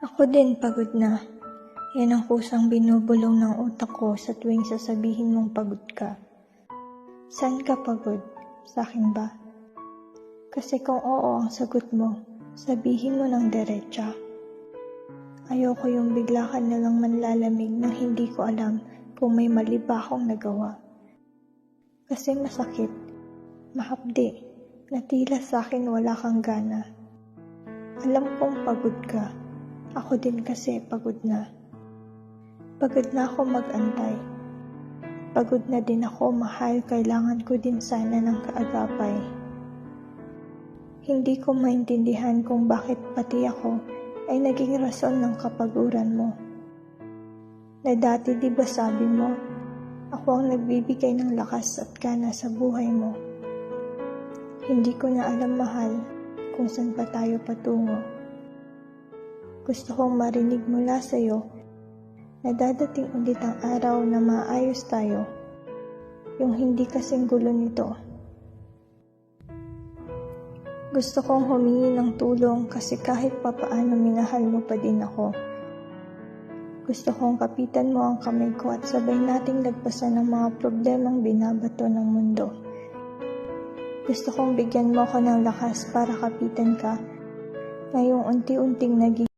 Ako din pagod na. Yan ang kusang binubulong ng utak ko sa tuwing sasabihin mong pagod ka. Saan ka pagod? Sa akin ba? Kasi kung oo ang sagot mo, sabihin mo ng diretsa. Ayoko yung bigla ka nalang manlalamig nang hindi ko alam kung may mali ba akong nagawa. Kasi masakit, mahapdi, na tila sa akin wala kang gana. Alam kong pagod ka, ako din kasi pagod na. Pagod na ako mag-antay. Pagod na din ako, mahal, kailangan ko din sana ng kaagapay. Hindi ko maintindihan kung bakit pati ako ay naging rason ng kapaguran mo. Na dati di ba sabi mo, ako ang nagbibigay ng lakas at gana sa buhay mo. Hindi ko na alam, mahal, kung saan pa tayo patungo. Gusto kong marinig mula sa'yo na dadating ulit ang araw na maayos tayo, yung hindi kasing gulo nito. Gusto kong humingi ng tulong kasi kahit papaano minahal mo pa din ako. Gusto kong kapitan mo ang kamay ko at sabay nating lagpasan ang mga problemang binabato ng mundo. Gusto kong bigyan mo ako ng lakas para kapitan ka ngayong unti-unting naging